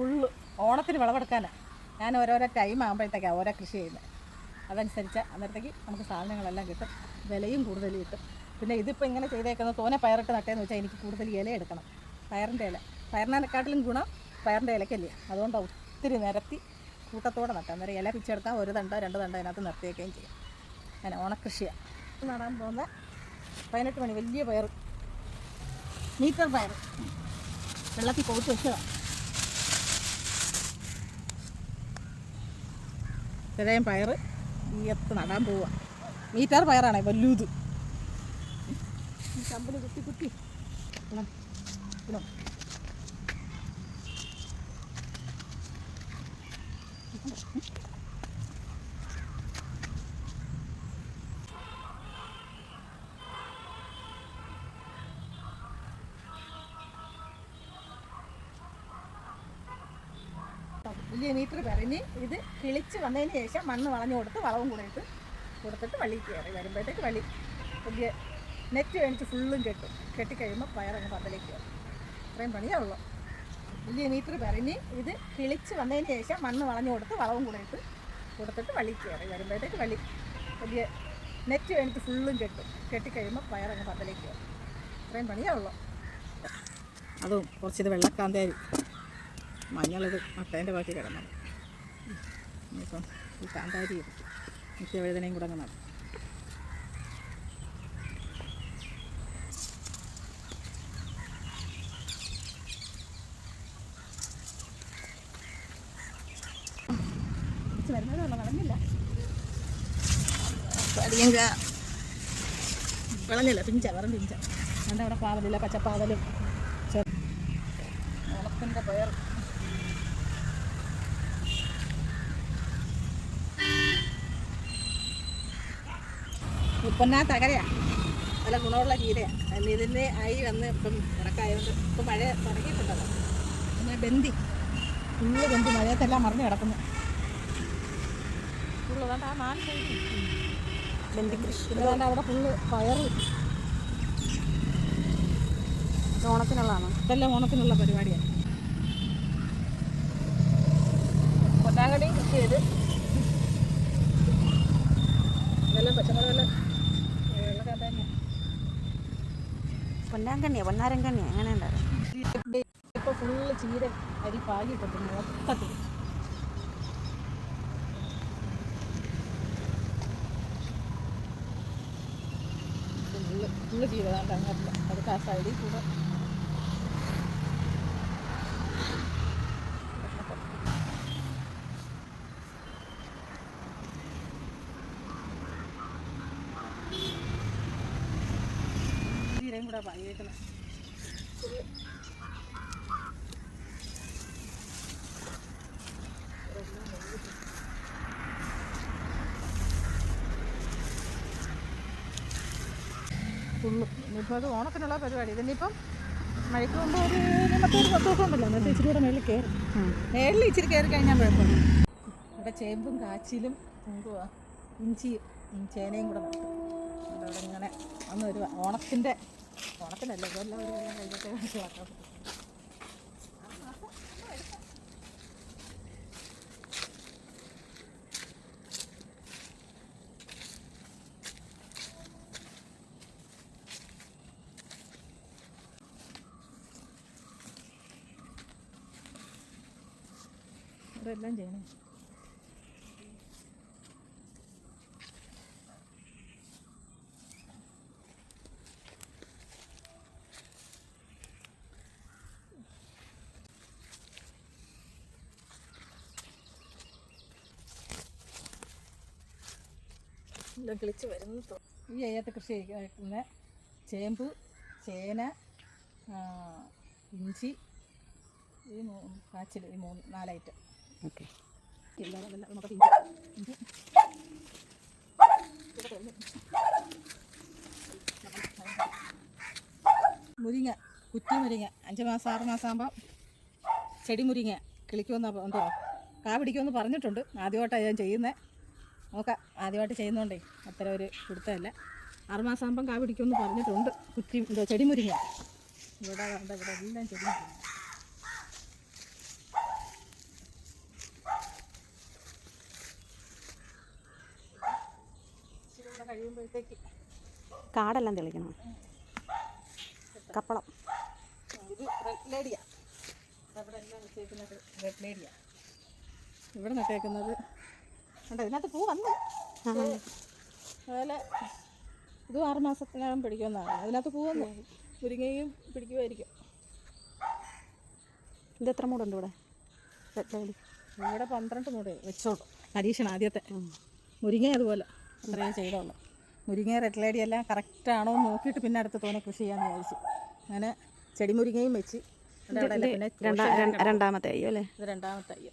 Full ഓണത്തിന് വിളവെടുക്കാനാണ്. ഞാൻ ഓരോരോ ടൈം ആകുമ്പോഴത്തേക്കാണ് ഓരോ കൃഷി ചെയ്യുന്നത്. അതനുസരിച്ച് അന്നേരത്തേക്ക് നമുക്ക് സാധനങ്ങളെല്ലാം കിട്ടും, വിലയും കൂടുതൽ കിട്ടും. പിന്നെ ഇതിപ്പോൾ ഇങ്ങനെ ചെയ്തേക്കുന്നത് തോനെ പയറിട്ട് നട്ടേന്ന് വെച്ചാൽ എനിക്ക് കൂടുതൽ ഇല എടുക്കണം. പയറിൻ്റെ ഇല, പയറിനെക്കാട്ടിലും ഗുണം പയറിൻ്റെ ഇലക്കല്ലേ. അതുകൊണ്ട് ഒത്തിരി നിരത്തി കൂട്ടത്തോടെ നട്ടാൽ അന്നേരം ഇല പിച്ചെടുക്കാൻ ഒരു തണ്ടോ രണ്ട് തണ്ടോ അതിനകത്ത് നിർത്തിയേക്കുകയും ചെയ്യും. അങ്ങനെ ഓണക്കൃഷിയാണ് നടാൻ പോകുന്ന 18 മണി വലിയ പയർ, മീറ്റർ പയർ വെള്ളത്തിൽ പോയിട്ട് വെച്ചതാണ്. ഇത്രയും പയർ ഈയത്ത് നടാൻ പോവുക. മീറ്റർ പയറാണേ വല്ലൂത്. കമ്പിൽ കുത്തി കുത്തി ഇണം ഇണം വലിയ മീറ്റർ പറഞ്ഞ് ഇത് കിളിച്ച് വന്നതിന് ശേഷം മണ്ണ് വളഞ്ഞു കൊടുത്ത് വളവും കൊടുത്തിട്ട് വള്ളി കയറി വരുമ്പോഴത്തേക്ക് വള്ളി വലിയ നെറ്റ് മേടിച്ച് ഫുള്ളും കെട്ടിക്കഴിയുമ്പോൾ പയറങ്ങ് പന്തലേക്ക് കയറും. ഇത്രയും പണിയാവുള്ളൂ. വലിയ മീറ്റർ പറഞ്ഞ് ഇത് കിളിച്ച് വന്നതിന് ശേഷം മണ്ണ് വളഞ്ഞു കൊടുത്ത് വളവും കൊടുത്തിട്ട് വള്ളി കയറി വരുമ്പോഴത്തേക്ക് വള്ളി വലിയ നെറ്റ് മേടിച്ച് ഫുള്ളും കെട്ടിക്കഴിയുമ്പോൾ പയറങ്ങ് പന്തലേക്ക് കയറും. ഇത്രയും പണിയാവുള്ളൂ. അതും കുറച്ചിത് വെള്ളക്കാന്തേരി മഞ്ഞളിത് മട്ടേൻ്റെ ബാക്കി കിടന്നത്. ഇനിയിപ്പം ഈ കാന്താരി നിത്യവഴുതനയും കൂടെ അങ്ങ് നടും. വരുന്നതല്ല, വളഞ്ഞില്ല, വിളഞ്ഞില്ല, വെറും പിഞ്ച. എൻ്റെ അവിടെ പാവലില്ല, പച്ചപ്പാവലും ഓണത്തിൻ്റെ പയർ. ഉപ്പന്നാ തകരയാണ്, നല്ല ഗുണമുള്ള ചീരയാണ്. ഇതിൻ്റെ ആയി വന്ന് ഇപ്പം ഉണക്കായതുകൊണ്ട് ഇപ്പം മഴ തുടങ്ങിയിട്ടുണ്ടല്ലോ. പിന്നെ ബന്ദി ഫുള്ള് ബന്ദി മഴയത്തെല്ലാം മറിഞ്ഞ് കിടക്കുന്നു. ഫുള്ള് അതുകൊണ്ട് ആ 4 സൈഡ് ബന്ദി കൃഷി. അതുകൊണ്ട് അവിടെ ഫുള്ള് പയർ. ഓണത്തിനുള്ളതാണ്, ഇതെല്ലാം ഓണത്തിനുള്ള പരിപാടിയാണ്. പൊന്നാങ്കടിയും കൃഷി ചെയ്ത് ഇതെല്ലാം പച്ചമുളകെല്ലാം പൊന്നാരങ്കണ്ണിയാ അങ്ങനെ ഉണ്ടായിരുന്നു. ഇപ്പോൾ ഫുള്ള് ചീര അരി പാകിയിട്ടുണ്ട് മൊത്തത്തിൽ. ഫുള്ള് ചീര വേണ്ട അങ്ങനത്തെ അത് ആ സൈഡിൽ കൂടെ ചീരയും കൂടെ പാകിയേക്കണം. ഫുള്ള് ഇനിയിപ്പോൾ അത് ഓണത്തിനുള്ള പരിപാടി. ഇതിനിപ്പം മഴയ്ക്ക് മുമ്പ് ഒരു 10 ദിവസം ഉണ്ടല്ലോ, അന്നത്തെ ഇച്ചിരി കൂടെ മേളിൽ കയറും. മേളിൽ ഇച്ചിരി കയറി കഴിഞ്ഞാൽ കുഴപ്പമില്ല. ഇവിടെ ചേമ്പും കാച്ചിലും എന്തുവാ ഇഞ്ചിയും ചേനയും കൂടെ നട്ടു. അതവിടെ ഇങ്ങനെ ഒരു ഓണത്തിനല്ല, ഇതെല്ലാം ഒരു കൊല്ലം കഴിഞ്ഞിട്ട് മനസ്സിലാക്കാൻ പറ്റും. ഇതെല്ലാം ചെയ്യണം. എല്ലാം കിളിച്ച് വരുന്നു. ഈ അയ്യത്തെ കൃഷി കഴിക്കുന്ന ചേമ്പ്, ചേന, ഇഞ്ചി, ഈ കാച്ചിൽ, ഈ 4 ഐറ്റം. ഓക്കെ, നമുക്ക് ഇഞ്ചി മുരിങ്ങ, കുറ്റി മുരിങ്ങ 5 മാസം 6 മാസം ആകുമ്പോൾ ചെടി മുരിങ്ങ കിളിക്കുമെന്ന് എന്തോ കാ പിടിക്കുമെന്ന് പറഞ്ഞിട്ടുണ്ട്. ആദ്യമായിട്ടാണ് ഞാൻ ചെയ്യുന്നത്. നോക്കാം, ആദ്യമായിട്ട് ചെയ്യുന്നതുകൊണ്ടേ അത്ര ഒരു പിടുത്തമല്ല. 6 മാസം ആകുമ്പം കാ പിടിക്കുമെന്ന് പറഞ്ഞിട്ടുണ്ട്. ചെടി മുരിങ്ങ ഇവിടെ എല്ലാം ചെടി മുരിങ്ങ. കഴിയുമ്പോഴത്തേക്ക് കാടെല്ലാം തെളിക്കണം. കപ്പളം. ഇത് റെഡ് ലേഡിയ. അവിടെ എല്ലാം വെച്ചേക്കുന്നത് റെഡ് ലേഡിയ. ഇവിടെ നട്ടേക്കുന്നത് ഉണ്ട്. ഇതിനകത്ത് പൂ വന്നു. അതുപോലെ ഇതും 6 മാസത്തിനകം പിടിക്കുമെന്നാണ്. അതിനകത്ത് പൂ വന്നു. മുരിങ്ങയും പിടിക്കുമായിരിക്കും. ഇത് എത്ര മൂടുണ്ട് ഇവിടെ? റെഡ് ലേഡി ഇവിടെ 12 മൂട് വെച്ചോളൂ. പരീക്ഷണം ആദ്യത്തെ. മുരിങ്ങ അതുപോലെ അത്രയും ചെയ്തോളൂ. മുരിങ്ങ റെഡ് ലേഡി എല്ലാം കറക്റ്റാണോ എന്ന് നോക്കിയിട്ട് പിന്നെ അടുത്ത് തോനെ കൃഷി ചെയ്യാമെന്ന് വിചാരിച്ചു. അങ്ങനെ ചെടി മുരിങ്ങയും വെച്ച് രണ്ടാമത്തെ അയ്യോ അല്ലേ? ഇത് രണ്ടാമത്തെ അയ്യോ.